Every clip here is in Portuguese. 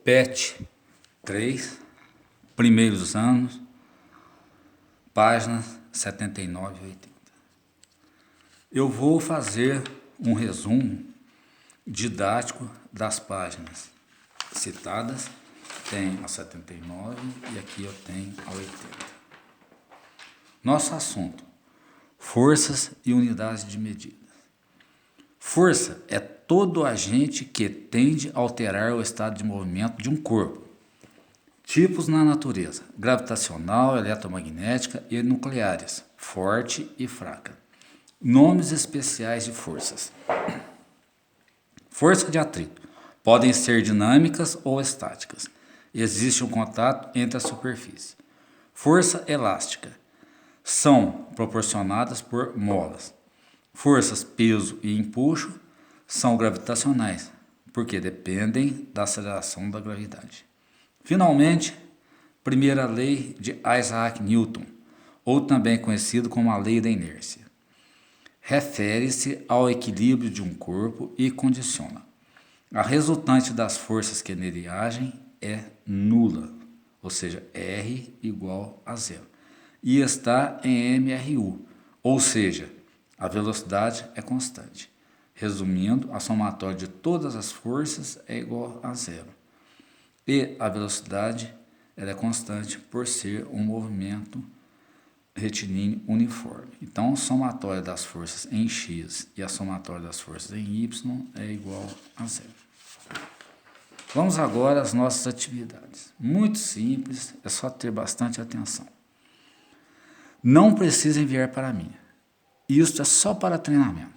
PET 3, primeiros anos, páginas 79 e 80. Eu vou fazer um resumo didático das páginas citadas. Tem a 79 e aqui eu tenho a 80. Nosso assunto: forças e unidades de medida. Força é todo agente que tende a alterar o estado de movimento de um corpo. Tipos na natureza: gravitacional, eletromagnética e nucleares, forte e fraca. Nomes especiais de forças: força de atrito. Podem ser dinâmicas ou estáticas. Existe um contato entre a superfície. Força elástica. São proporcionadas por molas. Forças peso e empuxo são gravitacionais, porque dependem da aceleração da gravidade. Finalmente, primeira lei de Isaac Newton, ou também conhecido como a lei da inércia. Refere-se ao equilíbrio de um corpo e condiciona: a resultante das forças que nele agem é nula, ou seja, R igual a zero, e está em MRU, ou seja, a velocidade é constante. Resumindo, a somatória de todas as forças é igual a zero. E a velocidade ela é constante por ser um movimento retilíneo uniforme. Então, a somatória das forças em x e a somatória das forças em y é igual a zero. Vamos agora às nossas atividades. Muito simples, é só ter bastante atenção. Não precisa enviar para mim. Isto é só para treinamento.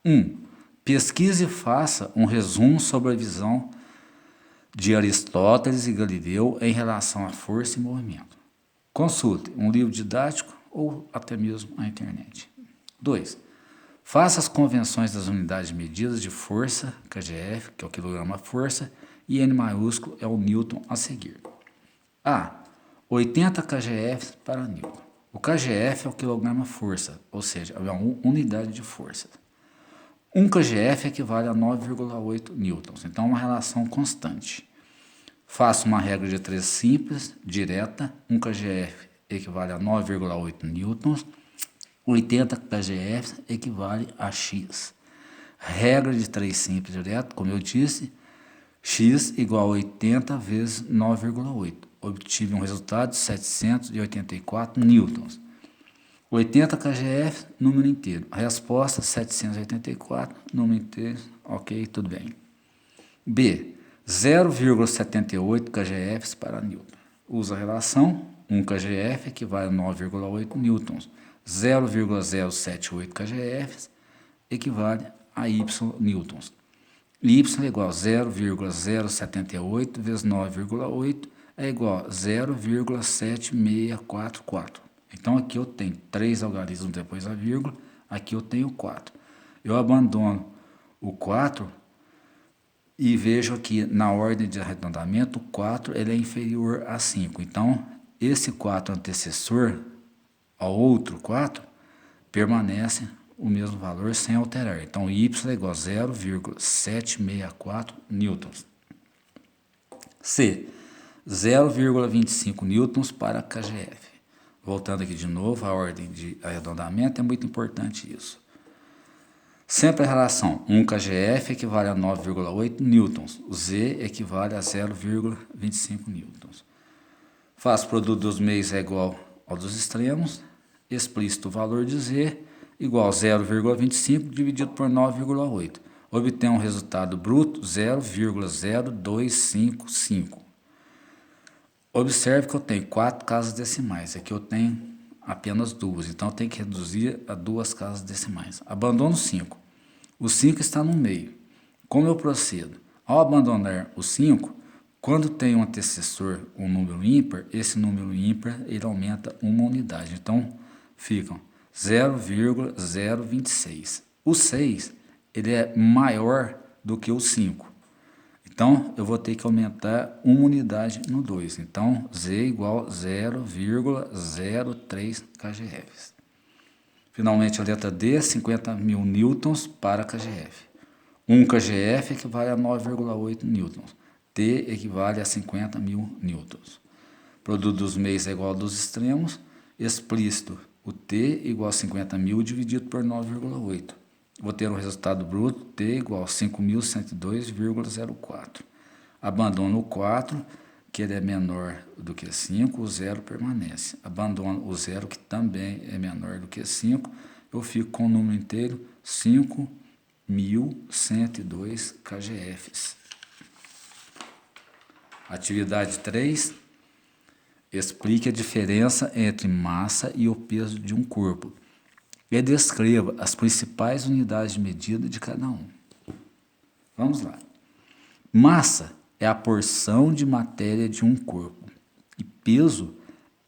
1. Pesquise e faça um resumo sobre a visão de Aristóteles e Galileu em relação à força e movimento. Consulte um livro didático ou até mesmo a internet. 2. Faça as convenções das unidades de medidas de força, kgf, que é o quilograma-força, e N maiúsculo é o Newton a seguir. A. 80 kgf para Newton. O kgf é o quilograma-força, ou seja, é uma unidade de força. 1 kgf equivale a 9,8 newtons, então é uma relação constante. Faça uma regra de 3 simples, direta. 1 kgf equivale a 9,8 newtons. 80 kgf equivale a x. Regra de 3 simples, direto, como eu disse, x igual a 80 vezes 9,8. Obtive um resultado de 784 newtons. 80 kgf, número inteiro. Resposta, 784, número inteiro. Ok, tudo bem. B. 0,78 kgf para Newton. Usa a relação 1 kgf equivale a 9,8 newtons. 0,078 kgf equivale a y newtons. Y é igual a 0,078 vezes 9,8 é igual a 0,7644. Então aqui eu tenho 3 algarismos depois da vírgula, aqui eu tenho 4. Eu abandono o 4 e vejo aqui na ordem de arredondamento, o 4 ele é inferior a 5. Então, esse 4 antecessor ao outro 4 permanece o mesmo valor sem alterar. Então, y é igual a 0,764 newtons. C. 0,25 newtons para kgf. Voltando aqui de novo, a ordem de arredondamento é muito importante isso. Sempre a relação 1 kgf equivale a 9,8 newtons. O z equivale a 0,25 newtons. Faço o produto dos meios é igual ao dos extremos. Explícito o valor de z igual a 0,25 dividido por 9,8. Obtém um resultado bruto 0,0255. Observe que eu tenho 4 casas decimais. Aqui eu tenho apenas 2. Então eu tenho que reduzir a 2 casas decimais. Abandono 5. O 5 está no meio. Como eu procedo? Ao abandonar o 5, quando tem um antecessor, um número ímpar, esse número ímpar ele aumenta uma unidade. Então ficam 0,026. O 6 ele é maior do que o 5. Então, eu vou ter que aumentar uma unidade no 2. Então, z igual a 0,03 kgf. Finalmente, a letra D, 50.000 newtons para kgf. 1 kgf equivale a 9,8 newtons. T equivale a 50.000 newtons. Produto dos meios é igual ao dos extremos. Explícito, o T igual a 50.000 dividido por 9,8. Vou ter um resultado bruto, T igual a 5.102,04. Abandono o 4, que ele é menor do que 5, o 0 permanece. Abandono o 0, que também é menor do que 5, eu fico com o número inteiro 5.102 kgfs. Atividade 3. Explique a diferença entre massa e o peso de um corpo. E descreva as principais unidades de medida de cada um. Vamos lá. Massa é a porção de matéria de um corpo. E peso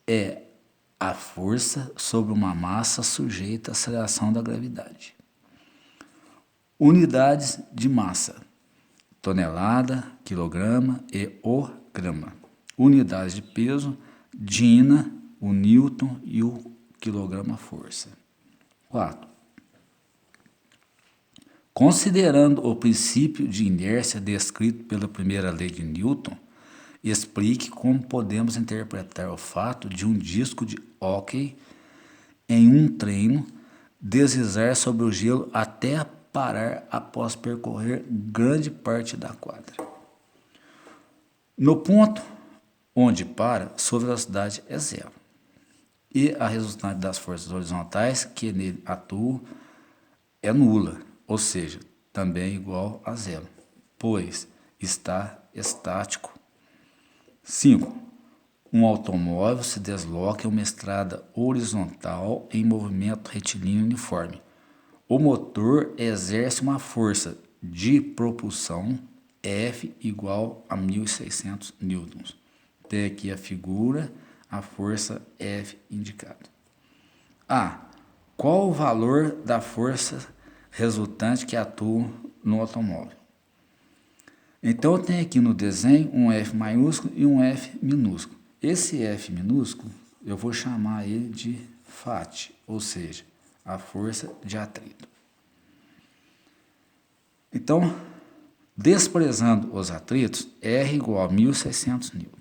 é a força sobre uma massa sujeita à aceleração da gravidade. Unidades de massa: tonelada, quilograma e o grama. Unidades de peso: dina, o newton e o quilograma-força. 4. Considerando o princípio de inércia descrito pela primeira lei de Newton, explique como podemos interpretar o fato de um disco de hóquei em um treino deslizar sobre o gelo até parar após percorrer grande parte da quadra. No ponto onde para, sua velocidade é zero. E a resultante das forças horizontais que nele atuam é nula, ou seja, também igual a zero, pois está estático. 5. Um automóvel se desloca em uma estrada horizontal em movimento retilíneo uniforme. O motor exerce uma força de propulsão F igual a 1.600 newtons. Tem aqui a figura, a força F indicada. A. Qual o valor da força resultante que atua no automóvel? Então, eu tenho aqui no desenho um F maiúsculo e um F minúsculo. Esse F minúsculo, eu vou chamar ele de FAT, ou seja, a força de atrito. Então, desprezando os atritos, R igual a 1.600 newtons.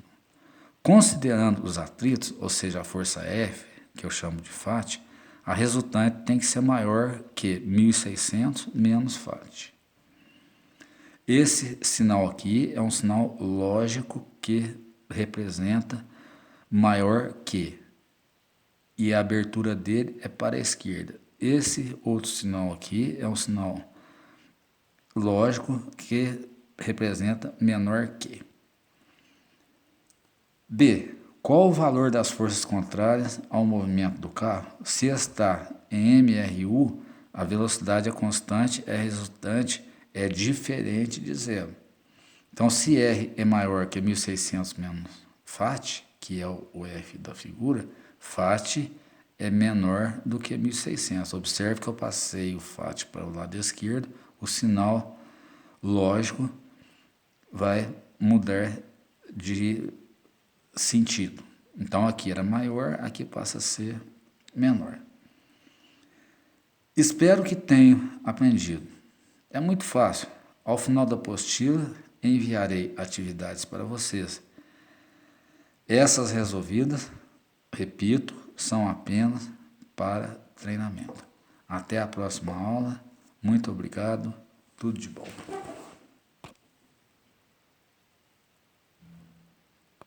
Considerando os atritos, ou seja, a força F, que eu chamo de FAT, a resultante tem que ser maior que 1.600 menos FAT. Esse sinal aqui é um sinal lógico que representa maior que, e a abertura dele é para a esquerda. Esse outro sinal aqui é um sinal lógico que representa menor que. B. Qual o valor das forças contrárias ao movimento do carro? Se está em MRU, a velocidade é constante, a resultante é diferente de zero. Então, se R é maior que 1.600 menos FAT, que é o F da figura, FAT é menor do que 1.600. Observe que eu passei o FAT para o lado esquerdo, o sinal lógico vai mudar de sentido. Então, aqui era maior, aqui passa a ser menor. Espero que tenham aprendido. É muito fácil. Ao final da apostila, enviarei atividades para vocês. Essas resolvidas, repito, são apenas para treinamento. Até a próxima aula. Muito obrigado. Tudo de bom.